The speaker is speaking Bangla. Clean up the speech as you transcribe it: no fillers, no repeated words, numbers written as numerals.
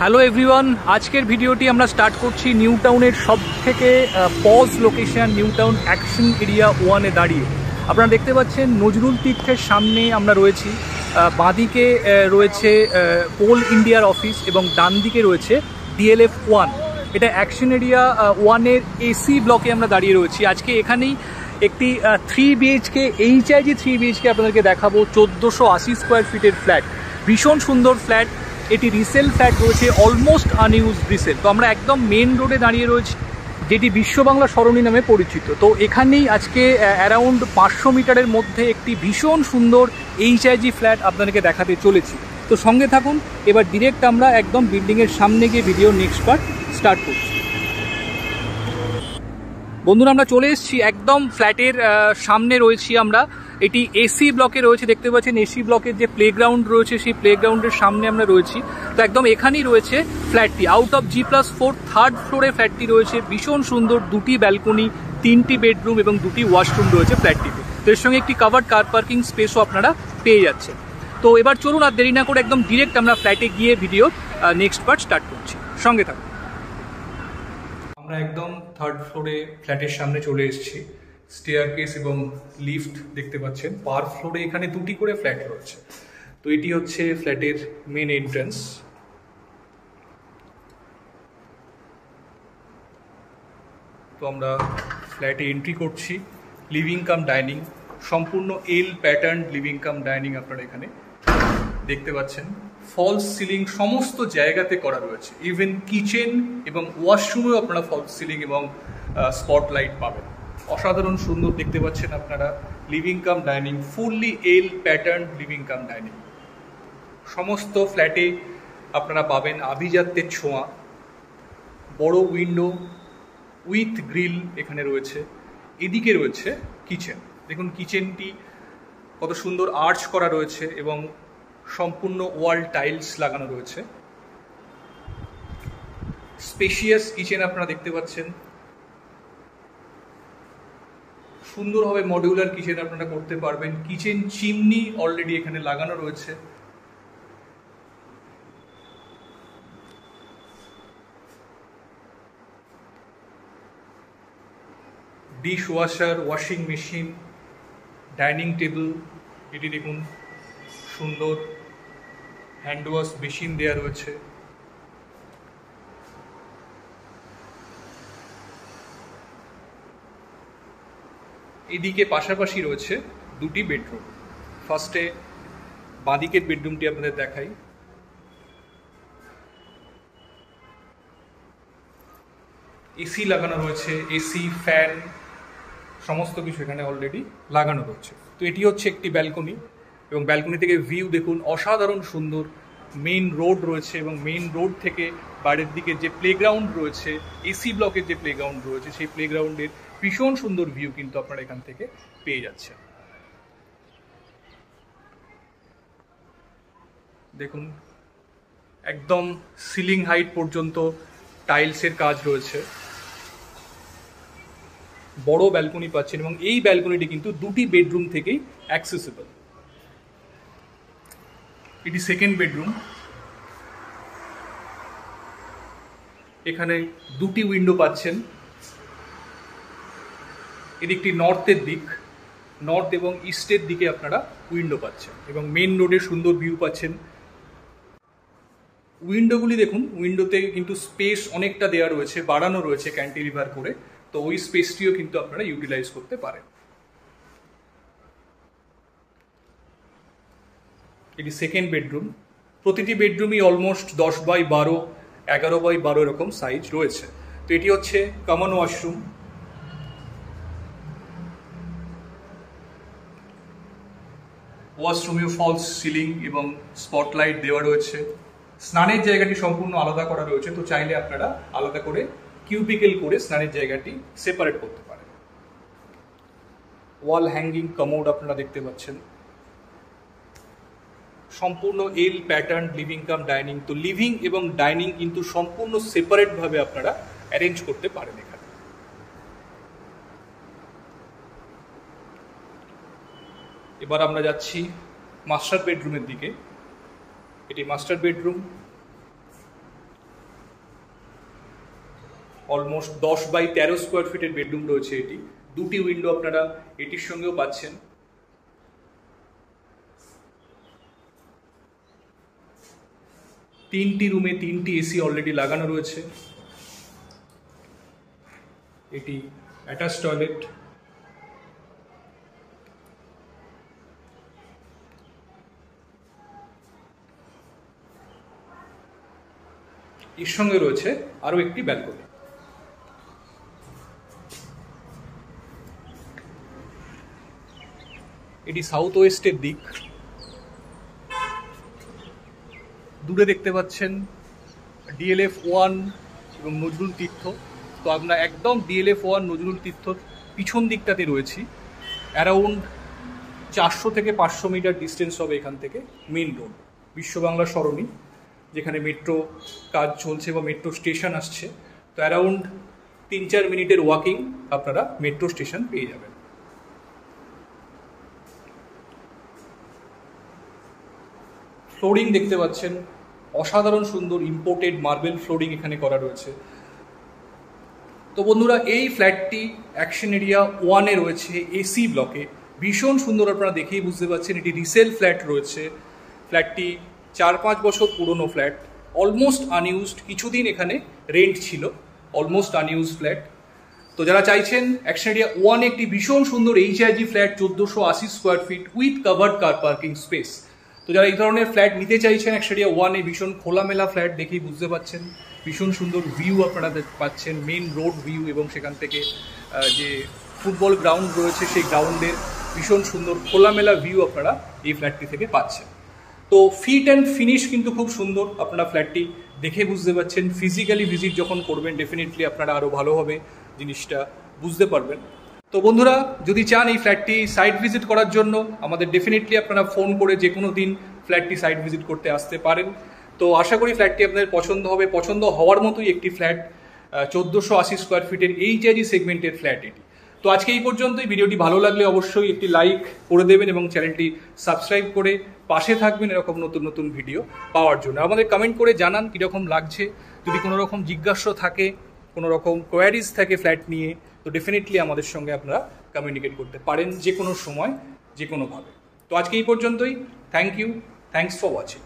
হ্যালো এভরিওয়ান, আজকের ভিডিওটি আমরা স্টার্ট করছি নিউ টাউনের সবথেকে posh location New Town Action Area 1-এ দাঁড়িয়ে। আপনারা দেখতে পাচ্ছেন নজরুল তীর্থের সামনে আমরা রয়েছি। বাঁদিকে রয়েছে কোল ইন্ডিয়ার অফিস এবং ডান দিকে রয়েছে DLF 1। এটা অ্যাকশন এরিয়া 1-এর AC ব্লকে আমরা দাঁড়িয়ে রয়েছি। আজকে এখানেই একটি 3 BHK HIG 3 BHK আপনাদেরকে দেখাবো। 1480 স্কোয়ার ফিটের ফ্ল্যাট, ভীষণ সুন্দর ফ্ল্যাট। এটি রিসেল ফ্ল্যাট রয়েছে, অলমোস্ট আনইউজ রিসেল। তো আমরা একদম মেন রোডে দাঁড়িয়ে রয়েছি, যেটি বিশ্ব বাংলা সরণি নামে পরিচিত। তো এখানেই আজকে অ্যারাউন্ড 500 মিটারের মধ্যে একটি ভীষণ সুন্দর HIG ফ্ল্যাট আপনাদেরকে দেখাতে চলেছি। তো সঙ্গে থাকুন, এবার ডিরেক্ট আমরা একদম বিল্ডিংয়ের সামনে গিয়ে ভিডিও নেক্সট পার্ট স্টার্ট করছি। বন্ধুরা, আমরা চলে এসেছি একদম ফ্ল্যাটের সামনে রয়েছি আমরা। এটি AC ব্লকে রয়েছে, দেখতে পাচ্ছেন AC ব্লকের যে প্লেগ্রাউন্ড রয়েছে সেই প্লেগ্রাউন্ডের সামনে আমরা রয়েছি। তো একদম এখানেই রয়েছে ফ্ল্যাটটি। আউট অফ G+4 থার্ড ফ্লোরে ফ্ল্যাটটি রয়েছে। ভীষণ সুন্দর, 2টি ব্যালকনি, 3টি বেডরুম এবং 2টি ওয়াশরুম রয়েছে ফ্ল্যাটটিতে। তো এর সঙ্গে একটি কাভার্ড কার পার্কিং স্পেসও আপনারা পেয়ে যাচ্ছেন। তো এবার চলুন আর দেরি না করে একদম ডিরেক্ট আমরা ফ্ল্যাটে গিয়ে ভিডিও নেক্সট পার্ট স্টার্ট করছি। সঙ্গে থাকুন। আমরা একদম থার্ড ফ্লোরে ফ্ল্যাটের সামনে চলে এসেছি। স্টেয়ারকেস এবং লিফট দেখতে পাচ্ছেন। পার ফ্লোরে এখানে 2টি করে ফ্ল্যাট রয়েছে। তো এটি হচ্ছে ফ্ল্যাটের মেন এন্ট্রান্স। তো আমরা ফ্ল্যাটে এন্ট্রি করছি। লিভিং কাম ডাইনিং, সম্পূর্ণ এল প্যাটার্ন লিভিং কাম ডাইনিং আপনারা এখানে দেখতে পাচ্ছেন। ফলস সিলিং সমস্ত জায়গাতে করা রয়েছে। ইভেন কিচেন এবং ওয়াশরুমেও আপনারা ফলস সিলিং এবং স্পটলাইট পাবেন। অসাধারণ সুন্দর দেখতে পাচ্ছেন আপনারা লিভিং কাম ডাইনিং, ফুললি এল প্যাটার্ন লিভিং কাম ডাইনিং। সমস্ত ফ্ল্যাটে আপনারা পাবেন আভিজাত্যের ছোঁয়া। বড় উইন্ডো উইথ গ্রিল এখানে রয়েছে। এদিকে রয়েছে কিচেন। দেখুন কিচেনটি কত সুন্দর আর্চ করা রয়েছে এবং সম্পূর্ণ ওয়াল টাইলস লাগানো রয়েছে। স্পেশিয়াস কিচেন আপনারা দেখতে পাচ্ছেন। সুন্দরভাবে মডিউলার কিচেন আপনারা করতে পারবেন। কিচেন চিমনি অলরেডি এখানে লাগানো রয়েছে। Dish washer, washing machine, dining table, এটি দেখুন সুন্দর হ্যান্ড ওয়াশ মেশিন দেওয়া রয়েছে। এদিকে পাশাপাশি রয়েছে 2টি বেডরুম। ফার্স্টে বাঁদিকের বেডরুমটি আপনাদের দেখাই। এসি লাগানো রয়েছে, এসি, ফ্যান সমস্ত কিছু এখানে অলরেডি লাগানো রয়েছে। তো এটি হচ্ছে একটি ব্যালকনি এবং ব্যালকনি থেকে ভিউ দেখুন অসাধারণ সুন্দর। মেইন রোড রয়েছে এবং মেইন রোড থেকে বাইরের দিকে যে প্লেগ্রাউন্ড রয়েছে, AC ব্লকের যে প্লেগ্রাউন্ড রয়েছে সেই প্লেগ্রাউন্ডের ভীষণ সুন্দর ভিউ কিন্তু আপনারা এখান থেকে পেয়ে যাচ্ছেন। দেখুন একদম সিলিং হাইট পর্যন্ত টাইলসের কাজ রয়েছে। বড় ব্যালকনি পাচ্ছেন এবং এই ব্যালকনিটি কিন্তু 2টি বেডরুম থেকেই অ্যাক্সেসিবল। এটি সেকেন্ড বেডরুম। এখানে 2টি উইন্ডো পাচ্ছেন। এদিকটি নর্থের দিক, নর্থ এবং ইস্টের দিকে আপনারা উইন্ডো পাচ্ছেন এবং মেন রোডের সুন্দর ভিউ পাচ্ছেন। উইন্ডোগুলি দেখুন, উইন্ডোতে কিন্তু স্পেস অনেকটা দেওয়া রয়েছে, বাড়ানো রয়েছে ক্যান্টিলিভার করে। তো ওই স্পেসটিও কিন্তু আপনারা ইউটিলাইজ করতে পারেন। এটি সেকেন্ড বেডরুম। প্রতিটি বেডরুমই অলমোস্ট 10x12, 11x12 এরকম সাইজ রয়েছে। তো এটি হচ্ছে কমন ওয়াশরুম। ওয়াশরুমেও ফলস সিলিং এবং স্পটলাইট দেওয়া রয়েছে। স্নানের জায়গাটি সম্পূর্ণ আলাদা করা রয়েছে। তো চাইলে আপনারা আলাদা করে কিউবিকেল করে স্নানের জায়গাটি সেপারেট করতে পারেন। ওয়াল হ্যাঙ্গিং কমোড আপনারা দেখতে পাচ্ছেন। সম্পূর্ণ এল প্যাটার্ন লিভিং কাম ডাইনিং। তো লিভিং এবং ডাইনিং কিন্তু সম্পূর্ণ সেপারেট ভাবে আপনারা অ্যারেঞ্জ করতে পারেন এখানে। এবার আমরা যাচ্ছি মাস্টার বেডরুমের দিকে। এটি master bedroom. Almost 10x13 square ফিটের বেডরুম রয়েছে এটি। দুটি উইন্ডো আপনারা এটির সঙ্গেও পাচ্ছেন। তিনটি রুমে 3টি এসি অলরেডি লাগানো রয়েছে। এটি অ্যাটাচ টয়লেট। এর সঙ্গে রয়েছে আরো একটি ব্যালকনি। এটি সাউথ ওয়েস্টের দিক। দূরে দেখতে পাচ্ছেন DLF 1 এবং নজরুল তীর্থ। তো আমরা একদম DLF 1 নজরুল তীর্থ পিছন দিকটাতে রয়েছি। অ্যারাউন্ড 400 থেকে 500 মিটার ডিস্টেন্স হবে এখান থেকে মেন রোড, বিশ্ব বাংলা সরণি, যেখানে মেট্রো কাজ চলছে বা মেট্রো স্টেশন আসছে। তো অ্যারাউন্ড 3-4 মিনিটের ওয়াকিং আপনারা মেট্রো স্টেশন পেয়ে যাবেন। ফ্লোরিং দেখতে পাচ্ছেন অসাধারণ সুন্দর ইম্পোর্টেড মার্বেল ফ্লোরিং এখানে করা রয়েছে। তো বন্ধুরা, এই ফ্ল্যাটটি অ্যাকশন এরিয়া 1-এ রয়েছে, এসি ব্লকে। ভীষণ সুন্দর, আপনারা দেখেই বুঝতে পারছেন এটি রিসেল ফ্ল্যাট রয়েছে। ফ্ল্যাটটি 4-5 বছর পুরনো ফ্ল্যাট, অলমোস্ট আনইউজড। কিছুদিন এখানে রেন্ট ছিল, অলমোস্ট আনইউজড ফ্ল্যাট। তো যারা চাইছেন অ্যাকশন এরিয়া 1-এ একটি ভীষণ সুন্দর HIG flat 1480 square feet with covered car parking space, তো যারা এই ধরনের ফ্ল্যাট নিতে চাইছেন অ্যাকশন এরিয়া 1-এ, ভীষণ খোলামেলা ফ্ল্যাট, দেখেই বুঝতে পাচ্ছেন ভীষণ সুন্দর ভিউ আপনারা পাচ্ছেন, মেন রোড ভিউ, এবং সেখান থেকে যে ফুটবল গ্রাউন্ড রয়েছে সেই গ্রাউন্ডের ভীষণ সুন্দর খোলামেলা ভিউ আপনারা এই ফ্ল্যাটটি থেকে পাচ্ছেন। তো ফিট অ্যান্ড ফিনিশ কিন্তু খুব সুন্দর, আপনারা ফ্ল্যাটটি দেখে বুঝতে পাচ্ছেন। ফিজিক্যালি ভিজিট যখন করবেন ডেফিনেটলি আপনারা আরও ভালোভাবে জিনিসটা বুঝতে পারবেন। তো বন্ধুরা, যদি চান এই ফ্ল্যাটটি সাইট ভিজিট করার জন্য, আমাদের ডেফিনেটলি আপনারা ফোন করে যে কোনো দিন ফ্ল্যাটটি সাইট ভিজিট করতে আসতে পারেন। তো আশা করি ফ্ল্যাটটি আপনাদের পছন্দ হবে। পছন্দ হওয়ার মতোই একটি ফ্ল্যাট, 1480 স্কোয়ার ফিটের HIG সেগমেন্টের ফ্ল্যাট এটি। তো আজকে এই পর্যন্তই। ভিডিওটি ভালো লাগলে অবশ্যই একটি লাইক করে দেবেন এবং চ্যানেলটি সাবস্ক্রাইব করে পাশে থাকবেন এরকম নতুন নতুন ভিডিও পাওয়ার জন্য। আমাদের কমেন্ট করে জানান কীরকম লাগছে। যদি কোনো রকম জিজ্ঞাসা থাকে, কোনো রকম কোয়ারিজ থাকে ফ্ল্যাট নিয়ে, তো ডেফিনেটলি আমাদের সঙ্গে আপনারা কমিউনিকেট করতে পারেন যে কোনো সময়, যে কোনোভাবে। তো আজকে এই পর্যন্তই। Thank you, thanks for watching.